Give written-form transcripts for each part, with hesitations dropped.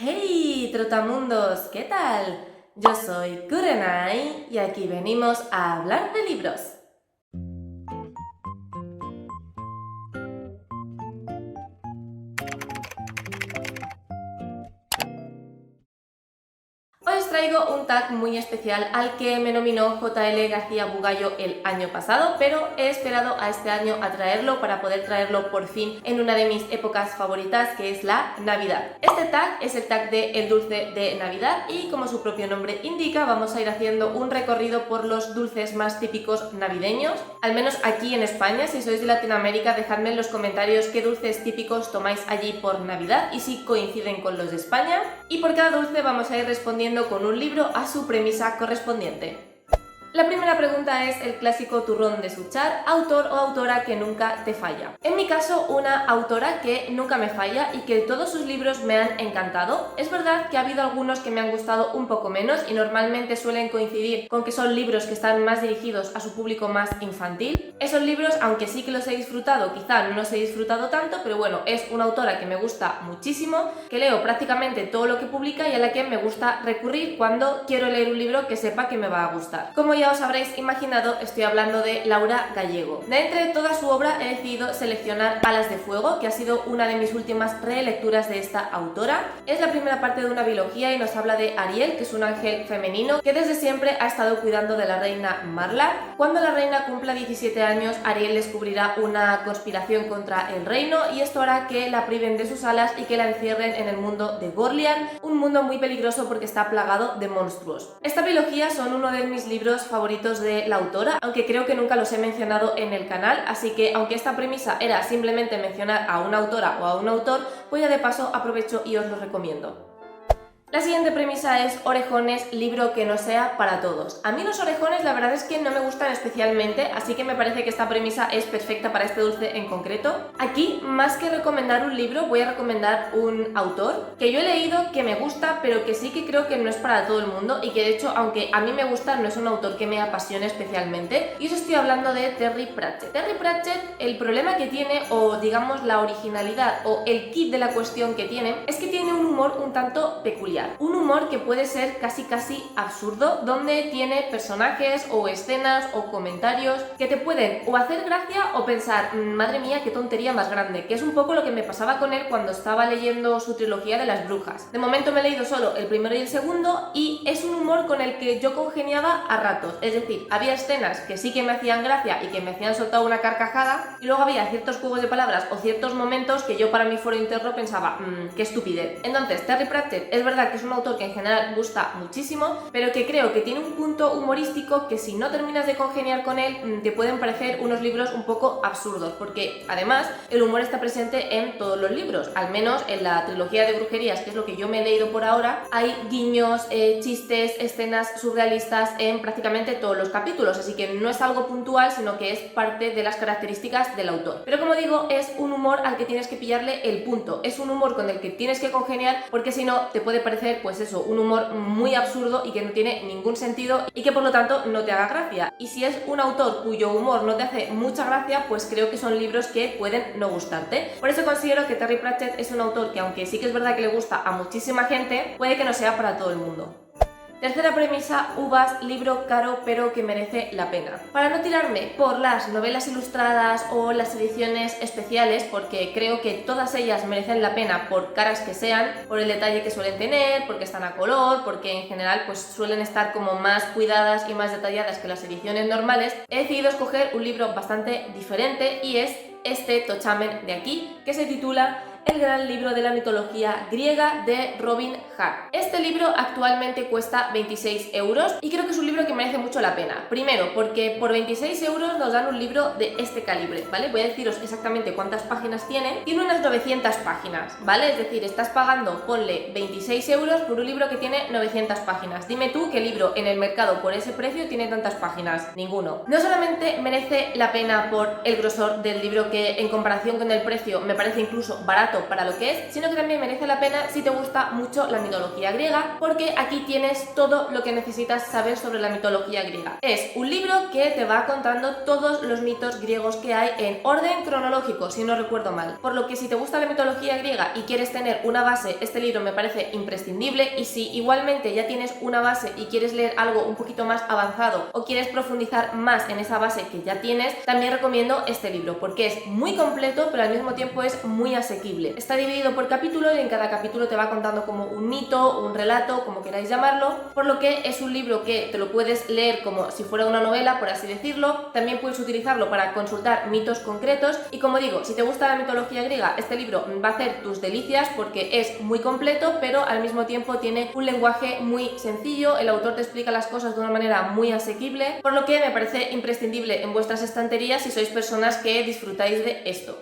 Hey, trotamundos, ¿qué tal? Yo soy Kurenai y aquí venimos a hablar de libros. Hoy os traigo un tag muy especial al que me nominó JL García Bugallo el año pasado, pero he esperado a este año a traerlo para poder traerlo por fin en una de mis épocas favoritas, que es la Navidad. Este tag es el tag de El Dulce de Navidad y, como su propio nombre indica, vamos a ir haciendo un recorrido por los dulces más típicos navideños, al menos aquí en España. Si sois de Latinoamérica, dejadme en los comentarios qué dulces típicos tomáis allí por Navidad y si coinciden con los de España. Y por cada dulce vamos a ir respondiendo con un libro a su premisa correspondiente. La primera pregunta es el clásico turrón de Suchar, autor o autora que nunca te falla. En mi caso, una autora que nunca me falla y que todos sus libros me han encantado. Es verdad que ha habido algunos que me han gustado un poco menos y normalmente suelen coincidir con que son libros que están más dirigidos a su público más infantil. Esos libros, aunque sí que los he disfrutado, quizá no los he disfrutado tanto, pero bueno, es una autora que me gusta muchísimo, que leo prácticamente todo lo que publica y a la que me gusta recurrir cuando quiero leer un libro que sepa que me va a gustar. Como ya os habréis imaginado, estoy hablando de Laura Gallego. De entre toda su obra he decidido seleccionar Alas de Fuego, que ha sido una de mis últimas relecturas de esta autora. Es la primera parte de una biología y nos habla de Ariel, que es un ángel femenino que desde siempre ha estado cuidando de la reina Marla. Cuando la reina cumpla 17 años, Ariel descubrirá una conspiración contra el reino y esto hará que la priven de sus alas y que la encierren en el mundo de Gorlian, un mundo muy peligroso porque está plagado de monstruos. Esta biología son uno de mis libros favoritos de la autora, aunque creo que nunca los he mencionado en el canal, así que aunque esta premisa era simplemente mencionar a una autora o a un autor, pues ya de paso aprovecho y os lo recomiendo. La siguiente premisa es Orejones, libro que no sea para todos. A mí los orejones la verdad es que no me gustan especialmente, así que me parece que esta premisa es perfecta para este dulce en concreto. Aquí, más que recomendar un libro, voy a recomendar un autor que yo he leído, que me gusta, pero que sí que creo que no es para todo el mundo y que de hecho, aunque a mí me gusta, no es un autor que me apasione especialmente. Y os estoy hablando de Terry Pratchett. Terry Pratchett, el problema que tiene, o digamos la originalidad o el kit de la cuestión que tiene, es que tiene un humor un tanto peculiar. Un humor que puede ser casi absurdo, donde tiene personajes o escenas o comentarios que te pueden o hacer gracia o pensar, madre mía, qué tontería más grande, que es un poco lo que me pasaba con él cuando estaba leyendo su trilogía de las brujas. De momento me he leído solo el primero y el segundo y es un humor con el que yo congeniaba a ratos, es decir, había escenas que sí que me hacían gracia y que me hacían soltar una carcajada y luego había ciertos juegos de palabras o ciertos momentos que yo para mi foro interno pensaba, qué estupidez. Entonces, Terry Pratchett es verdad que es un autor que en general gusta muchísimo, pero que creo que tiene un punto humorístico que si no terminas de congeniar con él, te pueden parecer unos libros un poco absurdos, porque además el humor está presente en todos los libros, al menos en la trilogía de brujerías, que es lo que yo me he leído por ahora, hay guiños, chistes, escenas surrealistas en prácticamente todos los capítulos, así que no es algo puntual, sino que es parte de las características del autor. Pero como digo, es un humor al que tienes que pillarle el punto, es un humor con el que tienes que congeniar, porque si no te puede parecer pues eso, un humor muy absurdo y que no tiene ningún sentido y que por lo tanto no te haga gracia. Y si es un autor cuyo humor no te hace mucha gracia, pues creo que son libros que pueden no gustarte. Por eso considero que Terry Pratchett es un autor que, aunque sí que es verdad que le gusta a muchísima gente, puede que no sea para todo el mundo. Tercera premisa, Uvas, libro caro pero que merece la pena. Para no tirarme por las novelas ilustradas o las ediciones especiales, porque creo que todas ellas merecen la pena por caras que sean, por el detalle que suelen tener, porque están a color, porque en general pues suelen estar como más cuidadas y más detalladas que las ediciones normales, he decidido escoger un libro bastante diferente y es este tochamen de aquí, que se titula El gran libro de la mitología griega de Robin Hart. Este libro actualmente cuesta 26 euros y creo que es un libro que merece mucho la pena. Primero, porque por 26 euros nos dan un libro de este calibre, ¿vale? Voy a deciros exactamente cuántas páginas tiene. Tiene unas 900 páginas, ¿vale? Es decir, estás pagando, ponle 26 euros por un libro que tiene 900 páginas. Dime tú qué libro en el mercado por ese precio tiene tantas páginas. Ninguno. No solamente merece la pena por el grosor del libro, que en comparación con el precio me parece incluso barato barato para lo que es, sino que también merece la pena si te gusta mucho la mitología griega, porque aquí tienes todo lo que necesitas saber sobre la mitología griega. Es un libro que te va contando todos los mitos griegos que hay en orden cronológico, si no recuerdo mal. Por lo que si te gusta la mitología griega y quieres tener una base, este libro me parece imprescindible, y si igualmente ya tienes una base y quieres leer algo un poquito más avanzado o quieres profundizar más en esa base que ya tienes, también recomiendo este libro porque es muy completo pero al mismo tiempo es muy asequible. Está dividido por capítulos y en cada capítulo te va contando como un mito, un relato, como queráis llamarlo, por lo que es un libro que te lo puedes leer como si fuera una novela, por así decirlo. También puedes utilizarlo para consultar mitos concretos y, como digo, si te gusta la mitología griega, este libro va a hacer tus delicias porque es muy completo pero al mismo tiempo tiene un lenguaje muy sencillo, el autor te explica las cosas de una manera muy asequible, por lo que me parece imprescindible en vuestras estanterías si sois personas que disfrutáis de esto.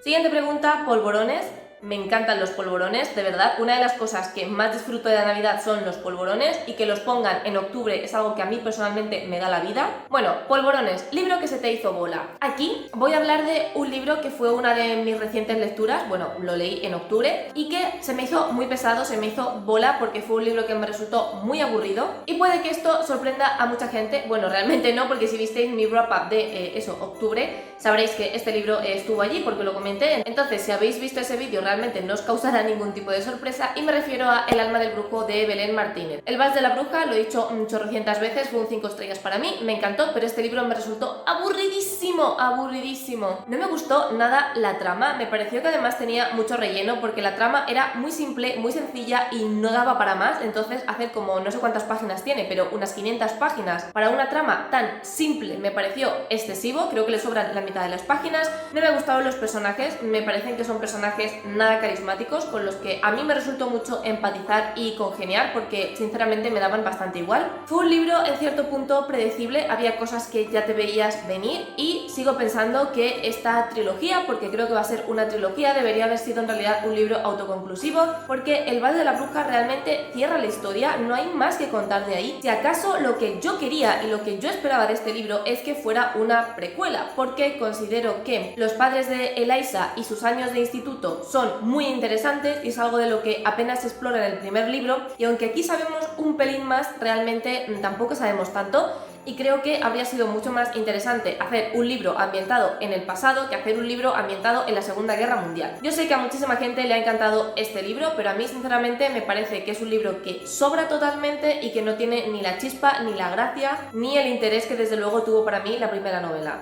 Siguiente pregunta, polvorones. Me encantan los polvorones, de verdad. Una de las cosas que más disfruto de la Navidad son los polvorones, y que los pongan en octubre es algo que a mí personalmente me da la vida. Bueno, polvorones, libro que se te hizo bola. Aquí voy a hablar de un libro que fue una de mis recientes lecturas, bueno, lo leí en octubre, y que se me hizo muy pesado, se me hizo bola porque fue un libro que me resultó muy aburrido, y puede que esto sorprenda a mucha gente. Bueno, realmente no, porque si visteis mi wrap-up de octubre, sabréis que este libro estuvo allí porque lo comenté. Entonces, si habéis visto ese vídeo, realmente no os causará ningún tipo de sorpresa, y me refiero a El alma del brujo de Belén Martínez. El vals de la bruja, lo he dicho chorrocientas veces, fue un 5 estrellas para mí, me encantó, pero este libro me resultó aburridísimo, aburridísimo. No me gustó nada la trama, me pareció que además tenía mucho relleno porque la trama era muy simple, muy sencilla y no daba para más. Entonces hacer como no sé cuántas páginas tiene, pero unas 500 páginas para una trama tan simple me pareció excesivo. Creo que le sobran la mitad de las páginas. No me gustaron los personajes, me parecen que son personajes nada carismáticos con los que a mí me resultó mucho empatizar y congeniar porque sinceramente me daban bastante igual. Fue un libro en cierto punto predecible, había cosas que ya te veías venir, y sigo pensando que esta trilogía, porque creo que va a ser una trilogía, debería haber sido en realidad un libro autoconclusivo, porque El vals de la bruja realmente cierra la historia, no hay más que contar de ahí. Si acaso lo que yo quería y lo que yo esperaba de este libro es que fuera una precuela, porque considero que los padres de Eliza y sus años de instituto son muy interesantes y es algo de lo que apenas se explora en el primer libro, y aunque aquí sabemos un pelín más, realmente tampoco sabemos tanto. Y creo que habría sido mucho más interesante hacer un libro ambientado en el pasado que hacer un libro ambientado en la Segunda Guerra Mundial. Yo sé que a muchísima gente le ha encantado este libro, pero a mí sinceramente me parece que es un libro que sobra totalmente y que no tiene ni la chispa, ni la gracia, ni el interés que desde luego tuvo para mí la primera novela.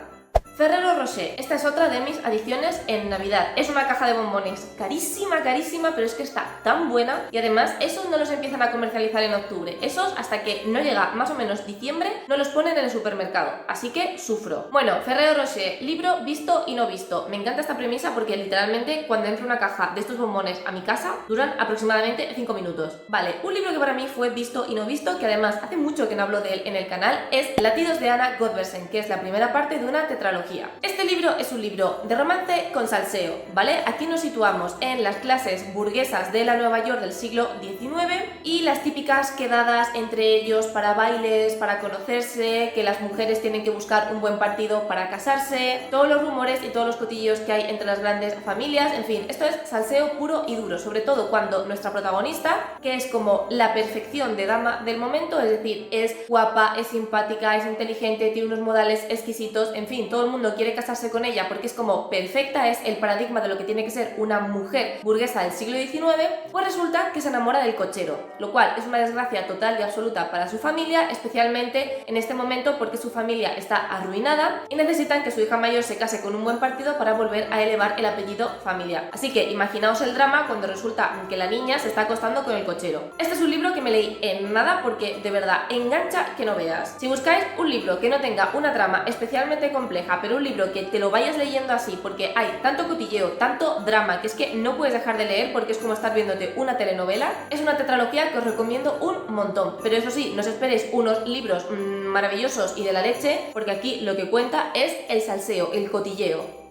Ferrero Rocher, esta es otra de mis adiciones en Navidad. Es una caja de bombones carísima, carísima, pero es que está tan buena, y además esos no los empiezan a comercializar en octubre. Esos, hasta que no llega más o menos diciembre, no los ponen en el supermercado, así que sufro. Bueno, Ferrero Rocher, libro visto y no visto. Me encanta esta premisa porque literalmente cuando entra una caja de estos bombones a mi casa duran aproximadamente 5 minutos. Vale, un libro que para mí fue visto y no visto, que además hace mucho que no hablo de él en el canal, es Latidos de Anna Godbersen, que es la primera parte de una tetralogía. Este libro es un libro de romance con salseo, ¿vale? Aquí nos situamos en las clases burguesas de la Nueva York del siglo XIX y las típicas quedadas entre ellos para bailes, para conocerse, que las mujeres tienen que buscar un buen partido para casarse, todos los rumores y todos los cotillos que hay entre las grandes familias. En fin, esto es salseo puro y duro, sobre todo cuando nuestra protagonista, que es como la perfección de dama del momento, es decir, es guapa, es simpática, es inteligente, tiene unos modales exquisitos, en fin, todo el mundo quiere casarse con ella porque es como perfecta, es el paradigma de lo que tiene que ser una mujer burguesa del siglo XIX, pues resulta que se enamora del cochero, lo cual es una desgracia total y absoluta para su familia, especialmente en este momento porque su familia está arruinada y necesitan que su hija mayor se case con un buen partido para volver a elevar el apellido familiar. Así que imaginaos el drama cuando resulta que la niña se está acostando con el cochero. Este es un libro que me leí en nada porque de verdad engancha que no veas. Si buscáis un libro que no tenga una trama especialmente compleja, pero un libro que te lo vayas leyendo así porque hay tanto cotilleo, tanto drama, que es que no puedes dejar de leer porque es como estar viéndote una telenovela, es una tetralogía que os recomiendo un montón. Pero eso sí, no os esperéis unos libros maravillosos y de la leche, porque aquí lo que cuenta es el salseo, el cotilleo.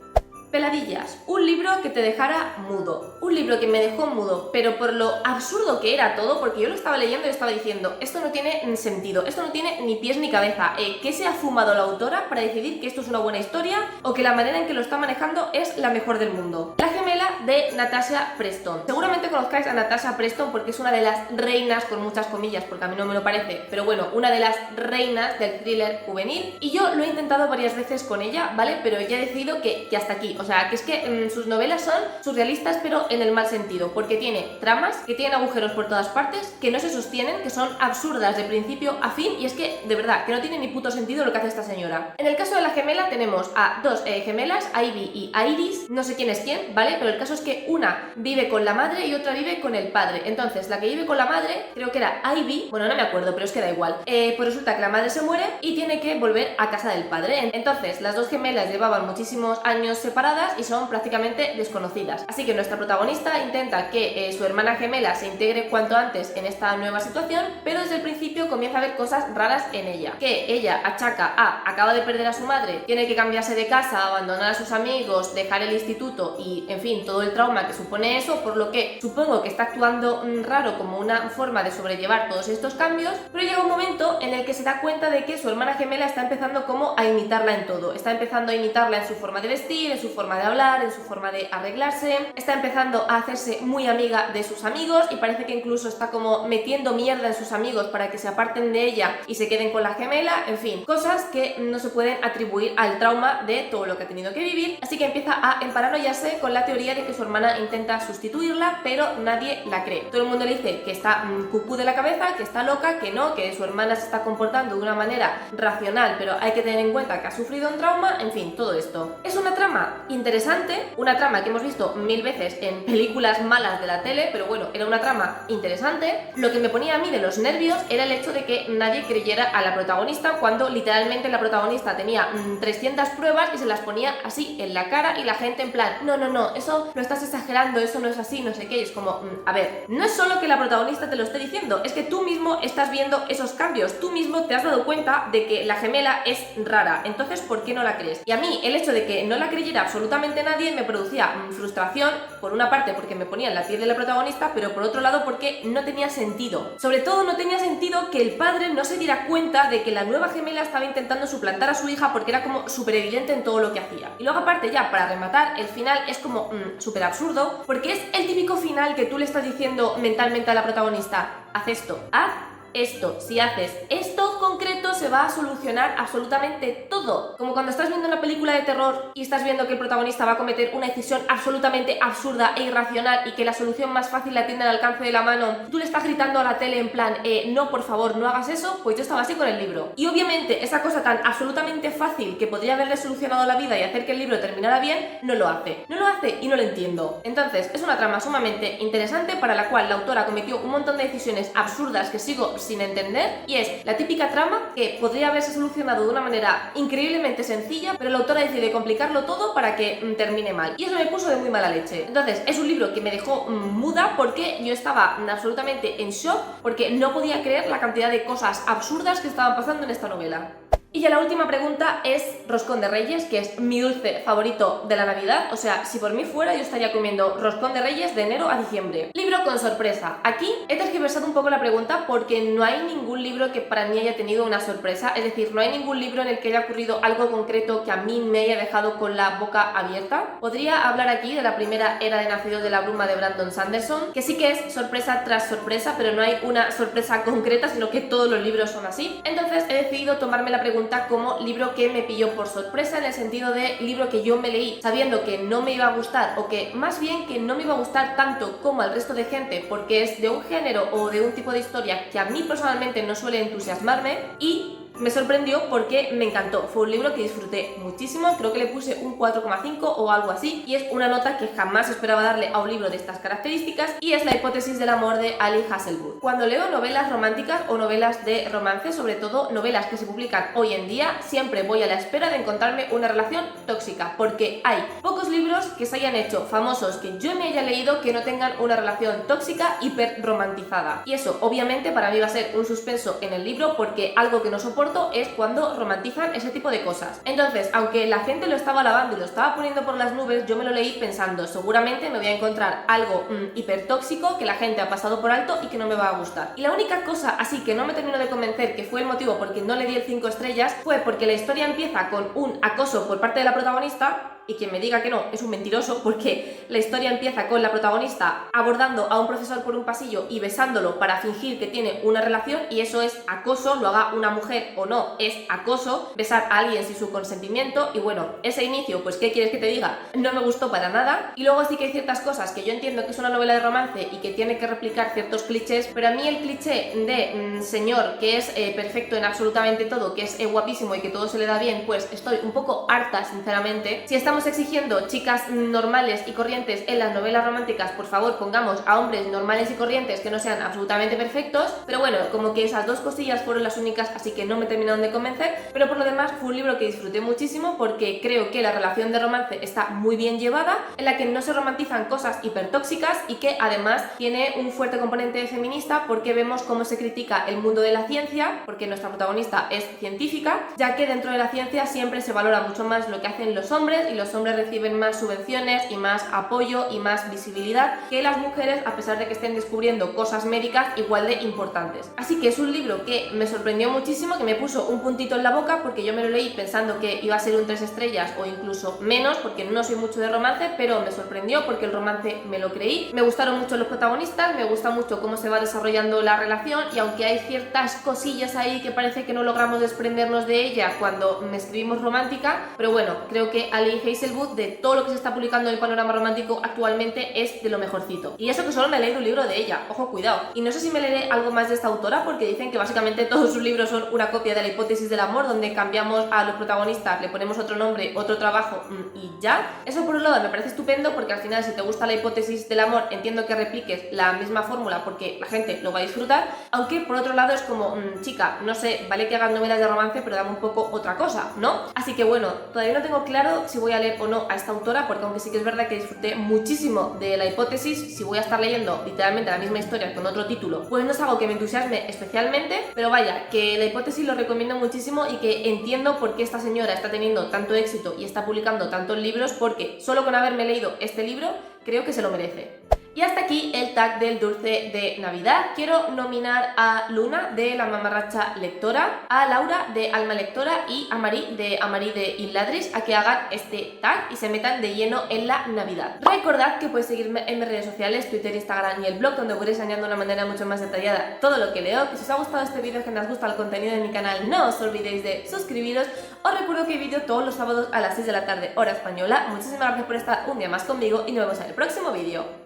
Peladillas, un libro que te dejara mudo, un libro que me dejó mudo, pero por lo absurdo que era todo, porque yo lo estaba leyendo y estaba diciendo, esto no tiene sentido, esto no tiene ni pies ni cabeza, ¿qué se ha fumado la autora para decidir que esto es una buena historia o que la manera en que lo está manejando es la mejor del mundo? La gemela de Natasha Preston. Seguramente conozcáis a Natasha Preston porque es una de las reinas, con muchas comillas, porque a mí no me lo parece, pero bueno, una de las reinas del thriller juvenil. Y yo lo he intentado varias veces con ella, ¿vale? Pero ya he decidido que hasta aquí. O sea, que es que sus novelas son surrealistas, pero en el mal sentido, porque tiene tramas que tienen agujeros por todas partes, que no se sostienen, que son absurdas de principio a fin, y es que, de verdad, que no tiene ni puto sentido lo que hace esta señora. En el caso de la gemela tenemos a dos gemelas, Ivy y Iris, no sé quién es quién, ¿vale? Pero el caso es que una vive con la madre y otra vive con el padre. Entonces, la que vive con la madre, creo que era Ivy, bueno, no me acuerdo, pero es que da igual. Pues resulta que la madre se muere y tiene que volver a casa del padre. Entonces, las dos gemelas llevaban muchísimos años separadas y son prácticamente desconocidas. Así que nuestra protagonista intenta que su hermana gemela se integre cuanto antes en esta nueva situación, pero desde el principio comienza a ver cosas raras en ella. Que ella achaca a acaba de perder a su madre, tiene que cambiarse de casa, abandonar a sus amigos, dejar el instituto y, en fin, todo el trauma que supone eso, por lo que supongo que está actuando raro como una forma de sobrellevar todos estos cambios, pero llega un momento en el que se da cuenta de que su hermana gemela está empezando como a imitarla en todo. Está empezando a imitarla en su forma de vestir, en su forma de hablar, en su forma de arreglarse, está empezando a hacerse muy amiga de sus amigos y parece que incluso está como metiendo mierda en sus amigos para que se aparten de ella y se queden con la gemela, en fin, cosas que no se pueden atribuir al trauma de todo lo que ha tenido que vivir, así que empieza a emparanoiarse con la teoría de que su hermana intenta sustituirla, pero nadie la cree. Todo el mundo le dice que está cucú de la cabeza, que está loca, que no, que su hermana se está comportando de una manera racional, pero hay que tener en cuenta que ha sufrido un trauma, en fin, todo esto. Es una trama interesante, una trama que hemos visto 1000 veces en películas malas de la tele, pero bueno, era una trama interesante. Lo que me ponía a mí de los nervios era el hecho de que nadie creyera a la protagonista cuando literalmente la protagonista tenía 300 pruebas y se las ponía así en la cara y la gente en plan, no, eso lo estás exagerando, eso no es así, no sé qué, y es como, a ver, no es solo que la protagonista te lo esté diciendo, es que tú mismo estás viendo esos cambios, tú mismo te has dado cuenta de que la gemela es rara, entonces ¿por qué no la crees? Y a mí el hecho de que no la creyera absolutamente nadie me producía frustración, por una parte porque me ponía en la piel de la protagonista, pero por otro lado porque no tenía sentido. Sobre todo no tenía sentido que el padre no se diera cuenta de que la nueva gemela estaba intentando suplantar a su hija porque era como súper evidente en todo lo que hacía. Y luego aparte ya, para rematar, el final es como súper absurdo porque es el típico final que tú le estás diciendo mentalmente a la protagonista, haz esto, haz esto, si haces esto concreto se va a solucionar absolutamente todo. Como cuando estás viendo una película de terror y estás viendo que el protagonista va a cometer una decisión absolutamente absurda e irracional y que la solución más fácil la tiene al alcance de la mano, tú le estás gritando a la tele en plan, no, por favor, no hagas eso, pues yo estaba así con el libro. Y obviamente esa cosa tan absolutamente fácil que podría haberle solucionado la vida y hacer que el libro terminara bien, no lo hace. No lo hace y no lo entiendo. Entonces, es una trama sumamente interesante para la cual la autora cometió un montón de decisiones absurdas que sigo sin entender, y es la típica trama que podría haberse solucionado de una manera increíblemente sencilla, pero la autora decide complicarlo todo para que termine mal, y eso me puso de muy mala leche. Entonces es un libro que me dejó muda porque yo estaba absolutamente en shock porque no podía creer la cantidad de cosas absurdas que estaban pasando en esta novela. Y ya la última pregunta es Roscón de Reyes, que es mi dulce favorito de la Navidad. O sea, si por mí fuera, yo estaría comiendo Roscón de Reyes de enero a diciembre. Libro con sorpresa. Aquí he tergiversado un poco la pregunta porque no hay ningún libro que para mí haya tenido una sorpresa. Es decir, no hay ningún libro en el que haya ocurrido algo concreto que a mí me haya dejado con la boca abierta. Podría hablar aquí de la primera era de Nacidos de la Bruma de Brandon Sanderson, que sí que es sorpresa tras sorpresa, pero no hay una sorpresa concreta, sino que todos los libros son así. Entonces he decidido tomarme la pregunta como libro que me pilló por sorpresa, en el sentido de libro que yo me leí sabiendo que no me iba a gustar, o que más bien que no me iba a gustar tanto como al resto de gente porque es de un género o de un tipo de historia que a mí personalmente no suele entusiasmarme, y me sorprendió porque me encantó. Fue un libro que disfruté muchísimo, creo que le puse un 4,5 o algo así, y es una nota que jamás esperaba darle a un libro de estas características, y es La hipótesis del amor de Ali Hazelwood. Cuando leo novelas románticas o novelas de romance, sobre todo novelas que se publican hoy en día, siempre voy a la espera de encontrarme una relación tóxica, porque hay pocos libros que se hayan hecho famosos que yo me haya leído que no tengan una relación tóxica hiper romantizada. Y eso obviamente para mí va a ser un suspenso en el libro, porque algo que no soporto es cuando romantizan ese tipo de cosas. Entonces, aunque la gente lo estaba alabando y lo estaba poniendo por las nubes, yo me lo leí pensando, seguramente me voy a encontrar algo hiper tóxico que la gente ha pasado por alto y que no me va a gustar. Y la única cosa así que no me terminó de convencer, que fue el motivo por el que no le di el 5 estrellas, fue porque la historia empieza con un acoso por parte de la protagonista, y quien me diga que no es un mentiroso, porque la historia empieza con la protagonista abordando a un profesor por un pasillo y besándolo para fingir que tiene una relación, y eso es acoso, lo haga una mujer o no, es acoso, besar a alguien sin su consentimiento. Y bueno, ese inicio, pues ¿qué quieres que te diga? No me gustó para nada. Y luego sí que hay ciertas cosas que yo entiendo que es una novela de romance y que tiene que replicar ciertos clichés, pero a mí el cliché de señor que es perfecto en absolutamente todo, que es guapísimo y que todo se le da bien, pues estoy un poco harta, sinceramente. Si estamos exigiendo chicas normales y corrientes en las novelas románticas, por favor pongamos a hombres normales y corrientes que no sean absolutamente perfectos. Pero bueno, como que esas dos cosillas fueron las únicas, así que no me terminaron de convencer, pero por lo demás fue un libro que disfruté muchísimo porque creo que la relación de romance está muy bien llevada, en la que no se romantizan cosas hipertóxicas y que además tiene un fuerte componente feminista, porque vemos cómo se critica el mundo de la ciencia, porque nuestra protagonista es científica, ya que dentro de la ciencia siempre se valora mucho más lo que hacen los hombres, y los hombres reciben más subvenciones y más apoyo y más visibilidad que las mujeres, a pesar de que estén descubriendo cosas médicas igual de importantes. Así que es un libro que me sorprendió muchísimo, que me puso un puntito en la boca, porque yo me lo leí pensando que iba a ser un 3 estrellas o incluso menos, porque no soy mucho de romance, pero me sorprendió porque el romance me lo creí. Me gustaron mucho los protagonistas, me gusta mucho cómo se va desarrollando la relación, y aunque hay ciertas cosillas ahí que parece que no logramos desprendernos de ella cuando me escribimos romántica, pero bueno, creo que Ali Hazelwood, de todo lo que se está publicando en el panorama romántico actualmente, es de lo mejorcito. Y eso que solo me he leído un libro de ella, ojo, cuidado. Y no sé si me leeré algo más de esta autora, porque dicen que básicamente todos sus libros son una copia de La hipótesis del amor, donde cambiamos a los protagonistas, le ponemos otro nombre, otro trabajo y ya. Eso por un lado me parece estupendo, porque al final si te gusta La hipótesis del amor entiendo que repliques la misma fórmula porque la gente lo va a disfrutar, aunque por otro lado es como, chica, no sé, vale que hagas novelas de romance, pero dame un poco otra cosa, ¿no? Así que bueno, todavía no tengo claro si voy a leer o no a esta autora, porque aunque sí que es verdad que disfruté muchísimo de La hipótesis, si voy a estar leyendo literalmente la misma historia con otro título, pues no es algo que me entusiasme especialmente. Pero vaya, que La hipótesis lo recomiendo muchísimo, y que entiendo por qué esta señora está teniendo tanto éxito y está publicando tantos libros, porque solo con haberme leído este libro creo que se lo merece. Y hasta aquí el tag del dulce de Navidad. Quiero nominar a Luna de La Mamarracha Lectora, a Laura de Alma Lectora y a Mari de Illadris a que hagan este tag y se metan de lleno en la Navidad. Recordad que podéis seguirme en mis redes sociales, Twitter, Instagram y el blog, donde os iré enseñando de una manera mucho más detallada todo lo que leo. Que si os ha gustado este vídeo, que os gusta el contenido de mi canal, no os olvidéis de suscribiros. Os recuerdo que hay vídeo todos los sábados a las 6 de la tarde, hora española. Muchísimas gracias por estar un día más conmigo y nos vemos en el próximo vídeo.